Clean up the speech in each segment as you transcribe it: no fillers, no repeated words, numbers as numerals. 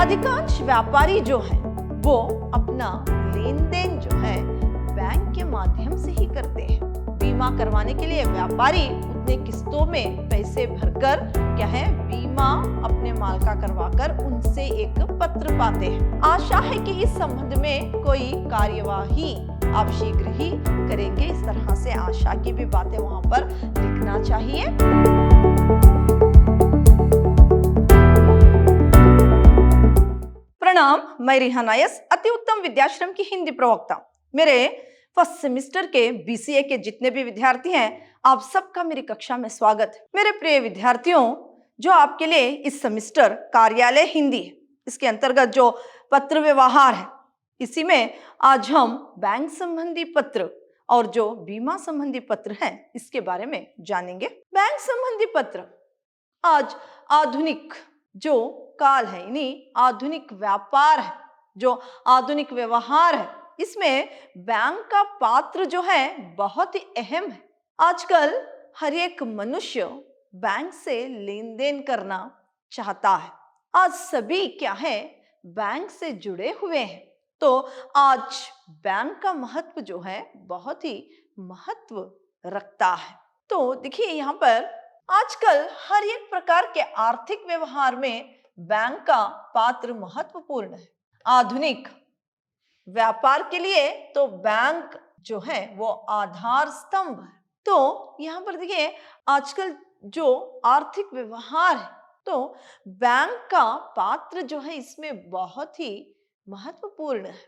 अधिकांश व्यापारी जो है वो अपना लेन देन जो है बैंक के माध्यम से ही करते हैं। बीमा करवाने के लिए व्यापारी उतने किस्तों में पैसे भरकर क्या है बीमा अपने माल का करवाकर उनसे एक पत्र पाते हैं। आशा है कि इस संबंध में कोई कार्यवाही आप शीघ्र ही करेंगे। इस तरह से आशा की भी बातें वहां पर लिखना चाहिए। प्रणाम, मैं रिहाना यस, अति उत्तम विद्याश्रम की हिंदी प्रवक्ता। मेरे फर्स्ट सेमेस्टर के बीसीए के जितने भी विद्यार्थी हैं, आप सबका मेरी कक्षा में स्वागत है। मेरे प्रिय विद्यार्थियों, जो आपके लिए इस सेमेस्टर कार्यालय हिंदी है, इसके अंतर्गत जो पत्र व्यवहार है, इसी में आज हम बैंक संबंधी पत्र और जो बीमा संबंधी पत्र है इसके बारे में जानेंगे। बैंक संबंधी पत्र आज आधुनिक जो काल है, यानी आधुनिक व्यापार है, जो आधुनिक व्यवहार है, इसमें बैंक का पात्र जो है बहुत ही अहम है। आजकल हर एक मनुष्य बैंक से लेन देन करना चाहता है। आज सभी क्या है बैंक से जुड़े हुए हैं। तो आज बैंक का महत्व जो है बहुत ही महत्व रखता है। तो देखिए यहाँ पर आजकल हर एक प्रकार के आर्थिक व्यवहार में बैंक का पात्र महत्वपूर्ण है। आधुनिक व्यापार के लिए तो बैंक जो है वो आधार स्तंभ है। तो यहाँ पर देखिए आजकल जो आर्थिक व्यवहार है तो बैंक का पात्र जो है इसमें बहुत ही महत्वपूर्ण है।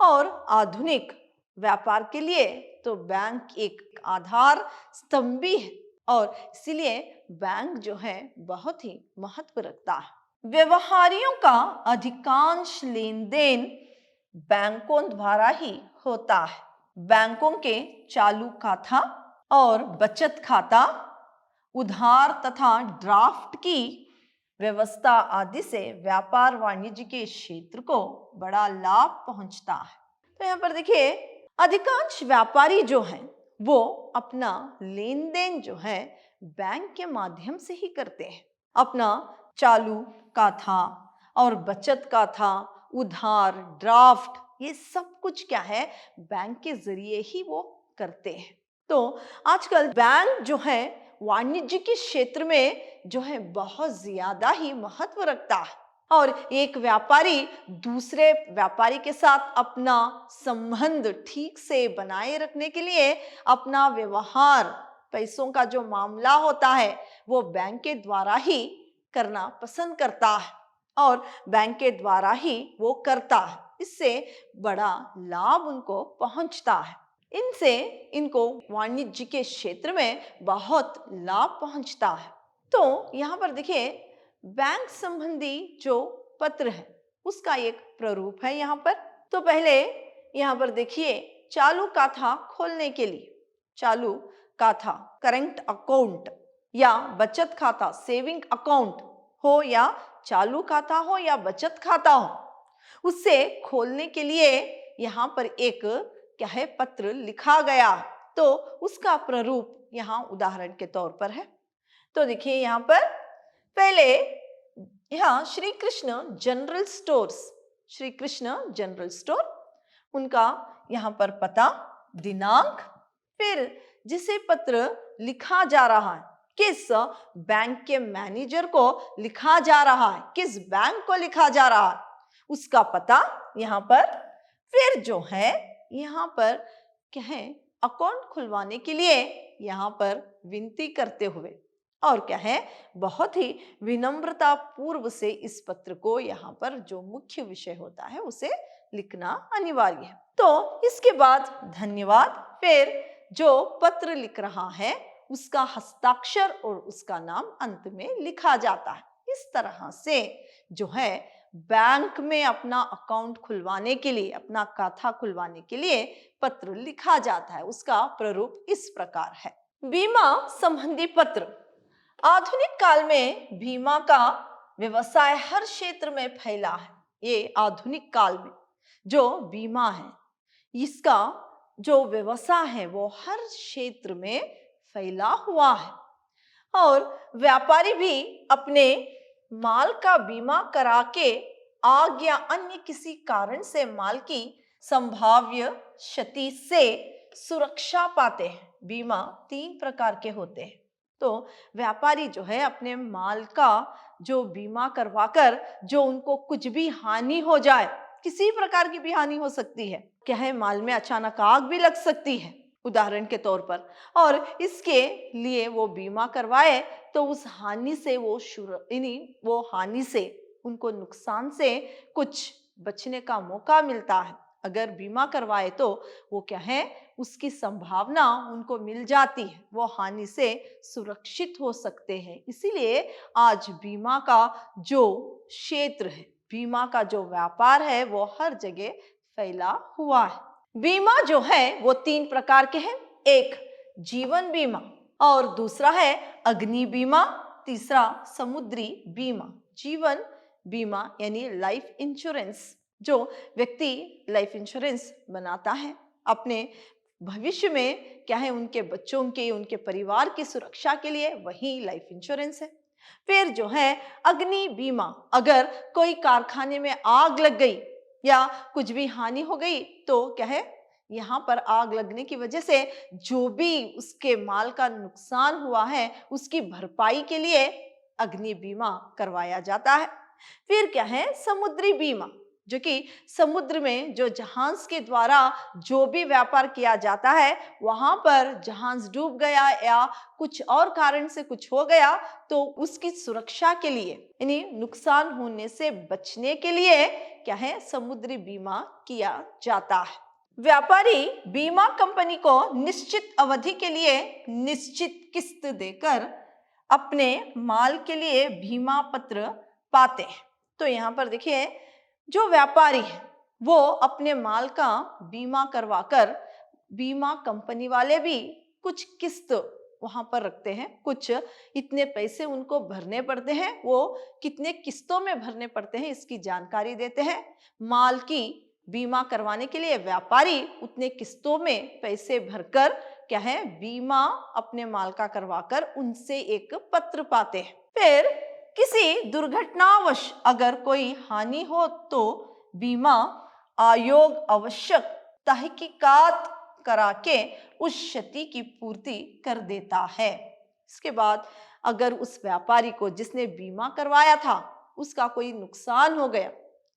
और आधुनिक व्यापार के लिए तो बैंक एक आधार स्तंभ भी है और इसीलिए बैंक जो है बहुत ही महत्व रखता है। व्यवहारियों का अधिकांश लेन देन बैंकों द्वारा ही होता है। बैंकों के चालू खाता और बचत खाता, उधार तथा ड्राफ्ट की व्यवस्था आदि से व्यापार वाणिज्य के क्षेत्र को बड़ा लाभ पहुंचता है। तो यहाँ पर देखिए अधिकांश व्यापारी जो हैं वो अपना लेन देन जो है बैंक के माध्यम से ही करते हैं। अपना चालू खाता और बचत खाता, उधार, ड्राफ्ट, ये सब कुछ क्या है बैंक के जरिए ही वो करते हैं। तो आजकल बैंक जो है वाणिज्य के क्षेत्र में जो है बहुत ज्यादा ही महत्व रखता है और एक व्यापारी दूसरे व्यापारी के साथ अपना संबंध ठीक से बनाए रखने के लिए अपना व्यवहार, पैसों का जो मामला होता है वो बैंक के द्वारा ही करना पसंद करता है और बैंक के द्वारा ही वो करता है। इससे बड़ा लाभ उनको पहुंचता है। इनसे इनको वाणिज्य के क्षेत्र में बहुत लाभ पहुंचता है। तो यहाँ पर देखिए बैंक संबंधी जो पत्र है उसका एक प्रारूप है यहाँ पर। तो पहले यहाँ पर देखिए चालू खाता खोलने के लिए चालू खाता करेंट अकाउंट या बचत खाता सेविंग अकाउंट हो या चालू खाता हो या बचत खाता हो, उससे खोलने के लिए यहाँ पर एक क्या है पत्र लिखा गया। तो उसका प्रारूप यहाँ उदाहरण के तौर पर है। तो देखिए यहाँ पर पहले यहाँ Shri Krishna general stores, Shri Krishna general store, उनका यहाँ पर पता, दिनांक, फिर जिसे पत्र लिखा जा रहा है किस बैंक के मैनेजर को लिखा जा रहा है, किस बैंक को लिखा जा रहा है, उसका पता यहाँ पर। फिर जो है यहाँ पर क्या है अकाउंट खुलवाने के लिए यहाँ पर विनती करते हुए और क्या है बहुत ही विनम्रता पूर्व से इस पत्र को यहाँ पर जो मुख्य विषय होता है उसे लिखना अनिवार्य है। तो इसके बाद धन्यवाद, फिर जो पत्र लिख रहा है उसका हस्ताक्षर और उसका नाम अंत में लिखा जाता है। इस तरह से जो है बैंक में अपना अकाउंट खुलवाने के लिए, अपना खाता खुलवाने के लिए पत्र लिखा जाता है। उसका प्रारूप इस प्रकार है। बीमा संबंधी पत्र। आधुनिक काल में बीमा का व्यवसाय हर क्षेत्र में फैला है। ये आधुनिक काल में जो बीमा है इसका जो व्यवसाय है वो हर क्षेत्र में फैला हुआ है और व्यापारी भी अपने माल का बीमा करा के आग या अन्य किसी कारण से माल की संभाव्य क्षति से सुरक्षा पाते हैं। बीमा 3 प्रकार के होते हैं। तो व्यापारी जो है अपने माल का जो बीमा करवाकर जो उनको कुछ भी हानि हो जाए, किसी प्रकार की भी हानि हो सकती है, क्या है, माल में अचानक आग भी लग सकती है उदाहरण के तौर पर, और इसके लिए वो बीमा करवाए तो उस हानि से वो हानि से, उनको नुकसान से कुछ बचने का मौका मिलता है। अगर बीमा करवाए तो वो क्या है, उसकी संभावना उनको मिल जाती है, वो हानि से सुरक्षित हो सकते हैं। इसीलिए आज बीमा का जो क्षेत्र है, बीमा का जो व्यापार है, वो हर जगह फैला हुआ है। बीमा जो है वो 3 प्रकार के हैं। एक जीवन बीमा, और दूसरा है अग्नि बीमा, तीसरा समुद्री बीमा। जीवन बीमा यानी लाइफ इंश्योरेंस, जो व्यक्ति लाइफ इंश्योरेंस बनाता है अपने भविष्य में, क्या है, उनके बच्चों के, उनके परिवार की सुरक्षा के लिए, वही लाइफ इंश्योरेंस है। फिर जो है अग्नि बीमा, अगर कोई कारखाने में आग लग गई या कुछ भी हानि हो गई तो क्या है, यहाँ पर आग लगने की वजह से जो भी उसके माल का नुकसान हुआ है उसकी भरपाई के लिए अग्नि बीमा करवाया जाता है। फिर क्या है समुद्री बीमा, जो कि समुद्र में जो जहाज के द्वारा जो भी व्यापार किया जाता है, वहां पर जहाज डूब गया या कुछ और कारण से कुछ हो गया तो उसकी सुरक्षा के लिए, यानी नुकसान होने से बचने के लिए क्या है, समुद्री बीमा किया जाता है। व्यापारी बीमा कंपनी को निश्चित अवधि के लिए निश्चित किस्त देकर अपने माल के लिए बीमा पत्र पाते हैं। तो यहाँ पर देखिए, जो व्यापारी है वो अपने माल का बीमा करवाकर, बीमा कंपनी वाले भी कुछ किस्त वहां पर रखते हैं, कुछ इतने पैसे उनको भरने पड़ते हैं, वो कितने किस्तों में भरने पड़ते हैं इसकी जानकारी देते हैं। माल की बीमा करवाने के लिए व्यापारी उतने किस्तों में पैसे भरकर क्या है, बीमा अपने माल का करवाकर उनसे एक पत्र पाते हैं। फिर किसी दुर्घटनावश अगर कोई हानि हो तो बीमा आयोग आवश्यक तहकीकात करा के उस क्षति की पूर्ति कर देता है। इसके बाद अगर उस व्यापारी को जिसने बीमा करवाया था उसका कोई नुकसान हो गया,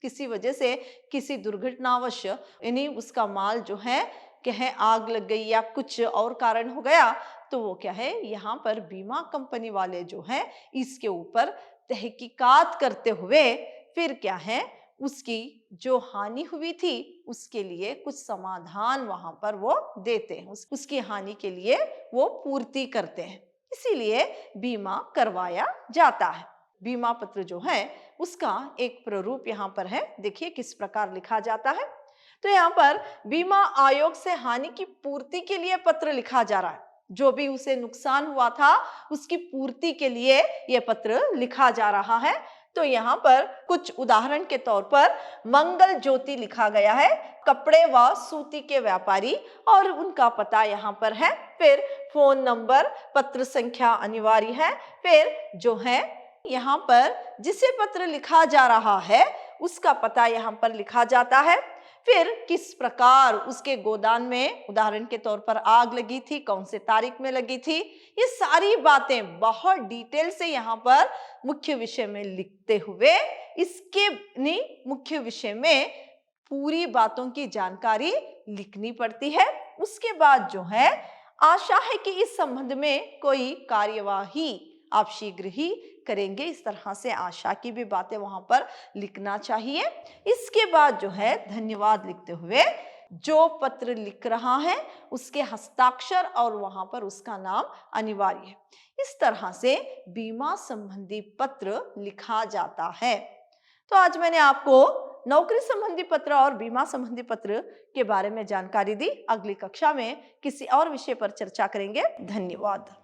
किसी वजह से, किसी दुर्घटनावश, यानी उसका माल जो है कहे आग लग गई या कुछ और कारण हो गया, तो वो क्या है, यहाँ पर बीमा कंपनी वाले जो है इसके ऊपर तहकीकात करते हुए फिर क्या है, उसकी जो हानि हुई थी उसके लिए कुछ समाधान वहां पर वो देते हैं, उसकी हानि के लिए वो पूर्ति करते हैं। इसीलिए बीमा करवाया जाता है। बीमा पत्र जो है उसका एक प्रारूप यहाँ पर है, देखिए किस प्रकार लिखा जाता है। तो यहाँ पर बीमा आयोग से हानि की पूर्ति के लिए पत्र लिखा जा रहा है, जो भी उसे नुकसान हुआ था उसकी पूर्ति के लिए यह पत्र लिखा जा रहा है। तो यहाँ पर कुछ उदाहरण के तौर पर मंगल ज्योति लिखा गया है, कपड़े व सूती के व्यापारी, और उनका पता यहाँ पर है। फिर फोन नंबर, पत्र संख्या अनिवार्य है। फिर जो है यहाँ पर जिसे पत्र लिखा जा रहा है उसका पता यहाँ पर लिखा जाता है। फिर किस प्रकार उसके गोदाम में उदाहरण के तौर पर आग लगी थी, कौन से तारीख में लगी थी, ये सारी बातें बहुत डिटेल से यहाँ पर मुख्य विषय में लिखते हुए इसके मुख्य विषय में पूरी बातों की जानकारी लिखनी पड़ती है। उसके बाद जो है आशा है कि इस संबंध में कोई कार्यवाही आप शीघ्र ही करेंगे, इस तरह से आशा की भी बातें वहां पर लिखना चाहिए। इसके बाद जो है धन्यवाद लिखते हुए जो पत्र लिख रहा है उसके हस्ताक्षर और वहां पर उसका नाम अनिवार्य है। इस तरह से बीमा संबंधी पत्र लिखा जाता है। तो आज मैंने आपको नौकरी संबंधी पत्र और बीमा संबंधी पत्र के बारे में जानकारी दी। अगली कक्षा में किसी और विषय पर चर्चा करेंगे। धन्यवाद।